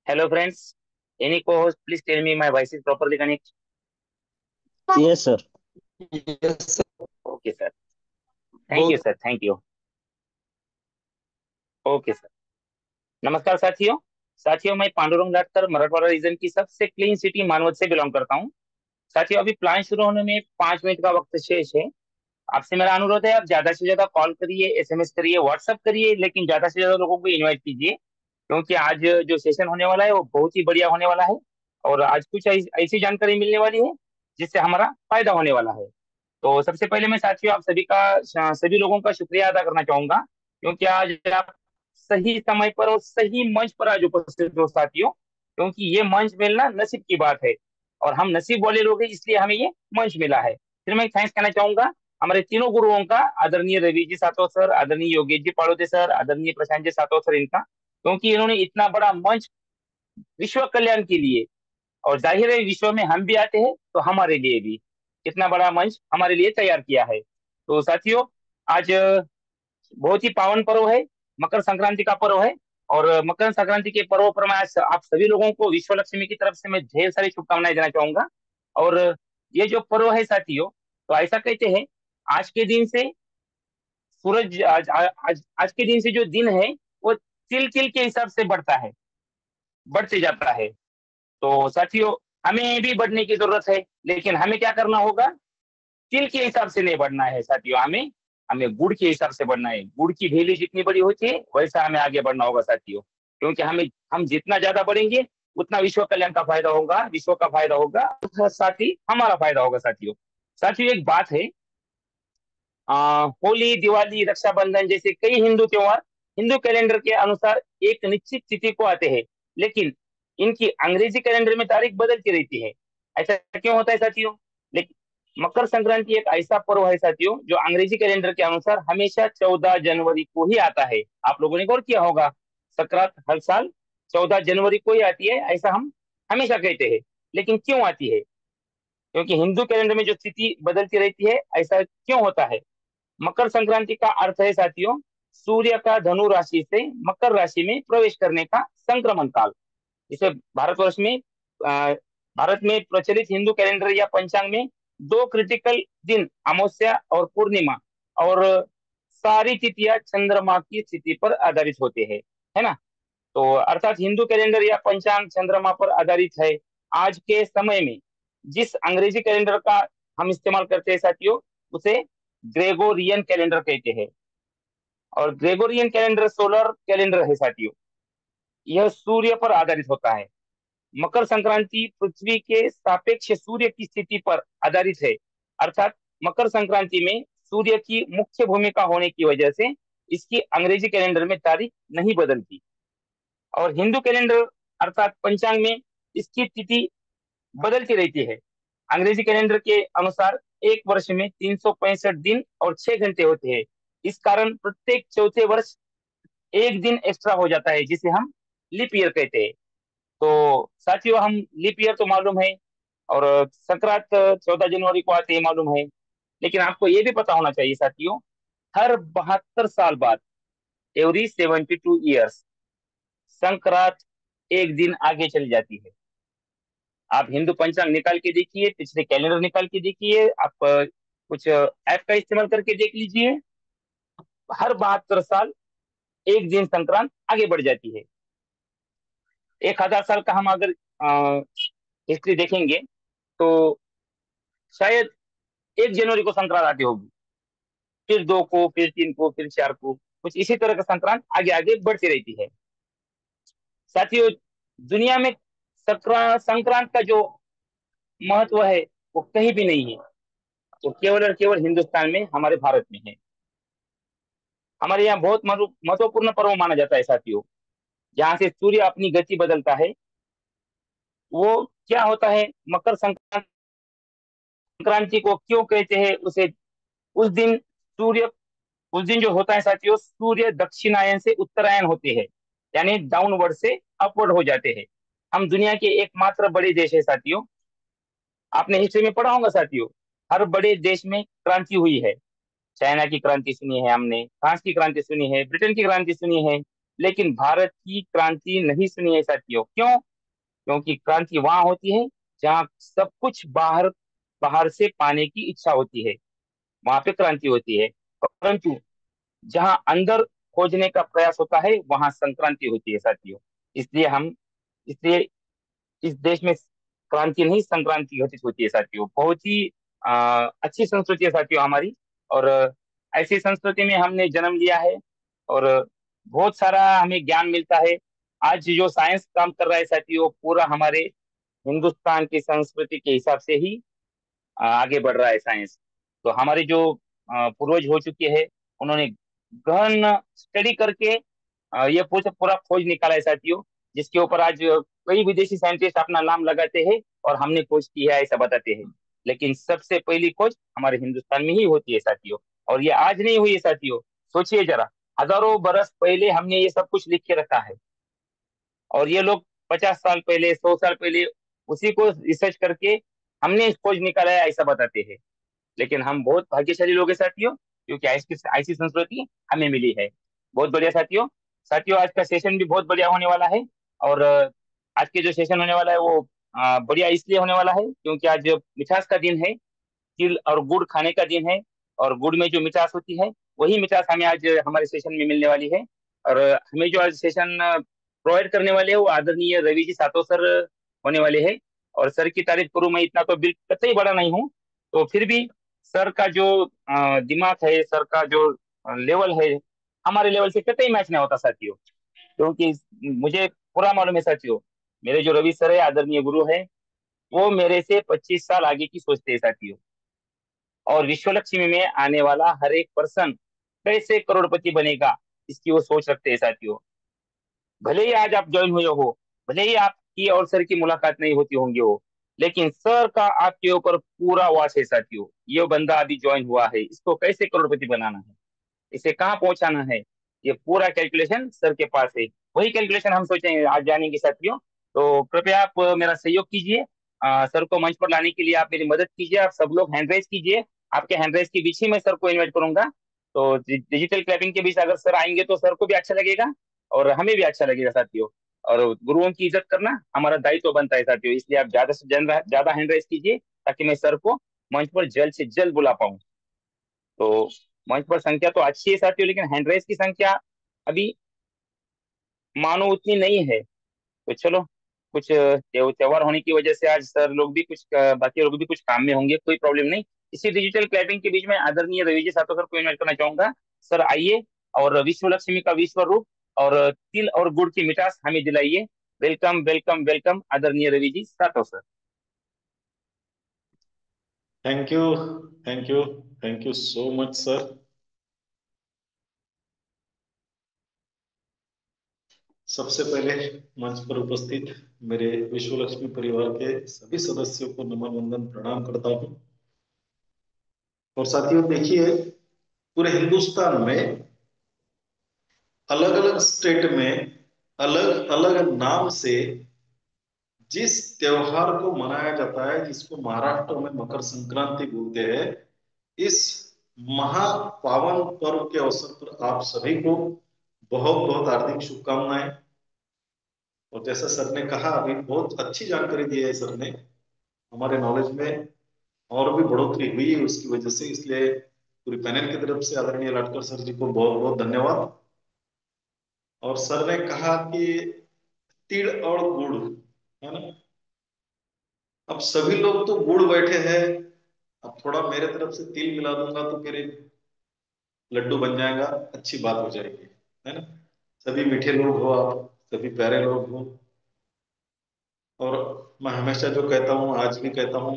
Hello, friends. Any co-host, please tell me my voice is properly connected. Yes, sir. Yes, sir. Okay, sir. Thank you, Both. sir. Thank you. Okay sir. नमस्कार साथियों। मैं Pandurang Latkar Marathwada reason की सबसे clean city मानवत से belong करता हूँ। साथियों, अभी प्लान शुरू होने में 5 मिनट का वक्त शेष है। आपसे मेरा अनुरोध है, आप ज्यादा से ज्यादा कॉल करिए, एसएमएस करिए, व्हाट्सएप करिए, लेकिन ज्यादा से ज्यादा लोगों को इनवाइट कीजिए, क्योंकि आज जो सेशन होने वाला है वो बहुत ही बढ़िया होने वाला है। और आज कुछ ऐसी जानकारी मिलने वाली है जिससे हमारा फायदा होने वाला है। तो सबसे पहले मैं साथियों आप सभी लोगों का शुक्रिया अदा करना चाहूंगा, क्योंकि आज आप सही समय पर और सही मंच पर आज उपस्थित हो साथियों। क्योंकि ये मंच मिलना नसीब की बात है, और हम नसीब वाले लोग हैं, इसलिए हमें ये मंच मिला है। फिर मैं थैंक्स कहना चाहूंगा हमारे तीनों गुरुओं का, आदरणीय रवि जी सातव सर, आदरणीय योगेश जी पाड़ोदे सर, आदरणीय प्रशांत जी सातव सर, इनका, क्योंकि इन्होंने इतना बड़ा मंच विश्व कल्याण के लिए, और जाहिर है विश्व में हम भी आते हैं तो हमारे लिए भी इतना बड़ा मंच हमारे लिए तैयार किया है। तो साथियों, आज बहुत ही पावन पर्व है, मकर संक्रांति का पर्व है। और मकर संक्रांति के पर्व पर मैं आज आप सभी लोगों को विश्व लक्ष्मी की तरफ से मैं ढेर सारी शुभकामनाएं देना चाहूंगा। और ये जो पर्व है साथियों, तो ऐसा कहते हैं, आज के दिन से सूरज आज के दिन से जो दिन है वो तिल तिल के हिसाब से बढ़ते जाता है। तो साथियों, हमें भी बढ़ने की जरूरत है, लेकिन हमें क्या करना होगा? तिल के हिसाब से नहीं बढ़ना है साथियों, हमें हमें गुड़ के हिसाब से बढ़ना है। गुड़ की थैली जितनी बड़ी होती है वैसा हमें आगे बढ़ना होगा साथियों, क्योंकि हम जितना ज्यादा बढ़ेंगे उतना विश्व कल्याण का फायदा होगा, विश्व का फायदा होगा, साथ ही हमारा फायदा होगा साथियों। साथियों, एक बात है, होली, दिवाली, रक्षाबंधन जैसे कई हिंदू त्योहार हिंदू कैलेंडर के अनुसार एक निश्चित तिथि को आते हैं, लेकिन इनकी अंग्रेजी कैलेंडर में तारीख बदलती रहती है। ऐसा क्यों होता है साथियों? लेकिन मकर संक्रांति एक ऐसा पर्व है साथियों जो अंग्रेजी कैलेंडर के अनुसार हमेशा 14 जनवरी को ही आता है। आप लोगों ने गौर किया होगा, संक्रांत हर साल 14 जनवरी को ही आती है, ऐसा हम हमेशा कहते हैं। लेकिन क्यों आती है? क्योंकि हिंदू कैलेंडर में जो तिथि बदलती रहती है, ऐसा क्यों होता है? मकर संक्रांति का अर्थ है साथियों, सूर्य का धनु राशि से मकर राशि में प्रवेश करने का संक्रमण काल। इसे भारतवर्ष में अ, भारत में प्रचलित हिंदू कैलेंडर या पंचांग में दो क्रिटिकल दिन, अमावस्या और पूर्णिमा, और सारी तिथियां चंद्रमा की स्थिति पर आधारित होते हैं, है ना? तो अर्थात हिंदू कैलेंडर या पंचांग चंद्रमा पर आधारित है। आज के समय में जिस अंग्रेजी कैलेंडर का हम इस्तेमाल करते हैं साथियों, उसे ग्रेगोरियन कैलेंडर कहते हैं। और ग्रेगोरियन कैलेंडर सोलर कैलेंडर है साथियों, यह सूर्य पर आधारित होता है। मकर संक्रांति पृथ्वी के सापेक्ष सूर्य की स्थिति पर आधारित है। अर्थात मकर संक्रांति में सूर्य की मुख्य भूमिका होने की वजह से इसकी अंग्रेजी कैलेंडर में तारीख नहीं बदलती। और हिंदू कैलेंडर अर्थात पंचांग में इसकी तिथि बदलती रहती है। अंग्रेजी कैलेंडर के अनुसार एक वर्ष में 365 दिन और 6 घंटे होते हैं। इस कारण प्रत्येक चौथे वर्ष एक दिन एक्स्ट्रा हो जाता है, जिसे हम लीप ईयर कहते हैं। तो साथियों, हम लीप ईयर तो मालूम है, और संक्रांत 14 जनवरी को आते ही मालूम है। लेकिन आपको ये भी पता होना चाहिए साथियों, हर 72 साल बाद, एवरी 72 ईयर्स, संक्रांत एक दिन आगे चली जाती है। आप हिंदू पंचांग निकाल के देखिए, पिछले कैलेंडर निकाल के देखिए, आप कुछ ऐप का इस्तेमाल करके देख लीजिए, हर 72 साल एक दिन संक्रांत आगे बढ़ जाती है। 1000 साल का हम अगर हिस्ट्री देखेंगे, तो शायद 1 जनवरी को संक्रांत आती होगी, फिर 2 को, फिर 3 को, फिर 4 को, कुछ इसी तरह का संक्रांत आगे आगे बढ़ती रहती है। साथियों, दुनिया में संक्रांत का जो महत्व है वो कहीं भी नहीं है, वो केवल और केवल हिंदुस्तान में, हमारे भारत में है। हमारे यहाँ बहुत महत्वपूर्ण पर्व माना जाता है साथियों, जहाँ से सूर्य अपनी गति बदलता है। वो क्या होता है? मकर संक्रांति को क्यों कहते हैं उसे? उस दिन सूर्य उस दिन जो होता है साथियों, सूर्य दक्षिणायन से उत्तरायण होते हैं, यानी डाउनवर्ड से अपवर्ड हो जाते हैं। हम दुनिया के एकमात्र बड़े देश है साथियों। आपने हिस्ट्री में पढ़ा होगा साथियों, हर बड़े देश में क्रांति हुई है। चाइना की क्रांति सुनी है हमने, फ्रांस की क्रांति सुनी है, ब्रिटेन की क्रांति सुनी है, लेकिन भारत की क्रांति नहीं सुनी है साथियों। क्यों? क्योंकि क्रांति वहां होती है जहाँ सब कुछ बाहर बाहर से पाने की इच्छा होती है, वहां पे क्रांति होती है। परंतु जहां अंदर खोजने का प्रयास होता है वहां संक्रांति होती है साथियों। इसलिए इस देश में क्रांति नहीं संक्रांति घटित होती है साथियों। बहुत ही अच्छी संस्कृति है साथियों हमारी। और ऐसी संस्कृति में हमने जन्म लिया है। और बहुत सारा हमें ज्ञान मिलता है। आज जो साइंस काम कर रहा है साथियों, पूरा हमारे हिंदुस्तान की संस्कृति के हिसाब से ही आगे बढ़ रहा है साइंस। तो हमारे जो पूर्वज हो चुके हैं, उन्होंने गहन स्टडी करके ये पूरा पूरा खोज निकाला है साथियों, जिसके ऊपर आज कई विदेशी साइंटिस्ट अपना नाम लगाते हैं और हमने खोज की है ऐसा बताते हैं। लेकिन सबसे पहली खोज हमारे हिंदुस्तान में ही होती है साथियों। और ये आज नहीं हुई है साथियों। सोचिए जरा, हजारों बरस पहले हमने ये सब कुछ लिख के रखा है, और ये लोग 50 साल पहले, 100 साल पहले उसी को रिसर्च करके हमने खोज निकाला है ऐसा बताते हैं। लेकिन हम बहुत भाग्यशाली लोग हैं साथियों, क्योंकि ऐसी ऐसी संस्कृति हमें मिली है। बहुत बढ़िया साथियों। साथियों, आज का सेशन भी बहुत बढ़िया होने वाला है। और आज के जो सेशन होने वाला है वो बढ़िया इसलिए होने वाला है क्योंकि आज मिठास का दिन है। तिल और गुड़ खाने का दिन है। और गुड़ में जो मिठास होती है, वही मिठास हमें आज हमारे सेशन में मिलने वाली है। और हमें जो आज सेशन प्रोवाइड करने वाले हैं वो आदरणीय रवि जी सातो सर होने वाले हैं। और सर की तारीफ करूं मैं, इतना तो बिल कतई बड़ा नहीं हूँ, तो फिर भी सर का जो दिमाग है, सर का जो लेवल है, हमारे लेवल से कतई मैच नहीं होता साथियों। क्योंकि मुझे पूरा मालूम है साथियों, मेरे जो रवि सर है, आदरणीय गुरु है, वो मेरे से 25 साल आगे की सोचते हैं साथियों। और विश्व लक्ष्मी में आने वाला हर एक पर्सन कैसे करोड़पति बनेगा, इसकी वो सोच रखते हैं साथियों। भले ही आज आप ज्वाइन हुए हो, भले ही आपकी और सर की मुलाकात नहीं होती होंगी हो, लेकिन सर का आपके ऊपर पूरा वास है साथियों। ये बंदा अभी ज्वाइन हुआ है, इसको कैसे करोड़पति बनाना है, इसे कहाँ पहुंचाना है, ये पूरा कैलकुलेशन सर के पास है। वही कैलकुलेशन हम सोचेंगे आज जानेंगे साथियों। तो कृपया आप मेरा सहयोग कीजिए। सर को मंच पर लाने के लिए आप मेरी मदद कीजिए। आप सब लोग हैंड रेज कीजिए। आपके हैंड रेज के बीच ही मैं सर को इनवाइट करूंगा। तो डिजिटल क्लैपिंग के बीच अगर सर आएंगे तो सर को भी अच्छा लगेगा और हमें भी अच्छा लगेगा साथियों। और गुरुओं की इज्जत करना हमारा दायित्व बनता है साथियों, इसलिए आप ज्यादा से ज्यादा हैंड रेज कीजिए ताकि मैं सर को मंच पर जल्द से जल्द बुला पाऊं। तो मंच पर संख्या तो अच्छी है साथियों, लेकिन हैंड की संख्या अभी मानो उतनी नहीं है। तो चलो, कुछ त्योहार होने की वजह से आज सर लोग भी कुछ बाकी लोग भी कुछ काम में होंगे, कोई प्रॉब्लम नहीं। इसी डिजिटल क्लैपिंग के बीच में आदरणीय रवि जी सातो सर को इन्वाइट करना चाहूंगा। सर आइए और विश्व लक्ष्मी का विश्व रूप और तिल और गुड़ की मिठास हमें दिलाइए। वेलकम वेलकम वेलकम आदरणीय रवि जी सातो sir. Thank you, thank you, thank you so much sir. सबसे पहले मंच पर उपस्थित मेरे विश्व लक्ष्मी परिवार के सभी सदस्यों को नमन वंदन प्रणाम करता हूं। और साथियों देखिए, पूरे हिंदुस्तान में अलग अलग स्टेट में अलग अलग नाम से जिस त्योहार को मनाया जाता है, जिसको महाराष्ट्र में मकर संक्रांति बोलते हैं, इस महापावन पर्व के अवसर पर आप सभी को बहुत बहुत हार्दिक शुभकामनाएं। और जैसा सर ने कहा, अभी बहुत अच्छी जानकारी दी है सर ने, हमारे नॉलेज में और भी बढ़ोतरी हुई है उसकी वजह से। इसलिए पूरी पैनल की तरफ से आदरणीय लाटकर सर जी को बहुत बहुत धन्यवाद। और सर ने कहा कि तिल और गुड़, है ना, अब सभी लोग तो गुड़ बैठे हैं, अब थोड़ा मेरे तरफ से तिल मिला दूंगा तो फिर एक लड्डू बन जाएगा, अच्छी बात हो जाएगी, है ना। सभी मीठे लोग हो, आप सभी प्यारे लोग हो। और मैं हमेशा जो कहता हूँ, आज भी कहता हूँ,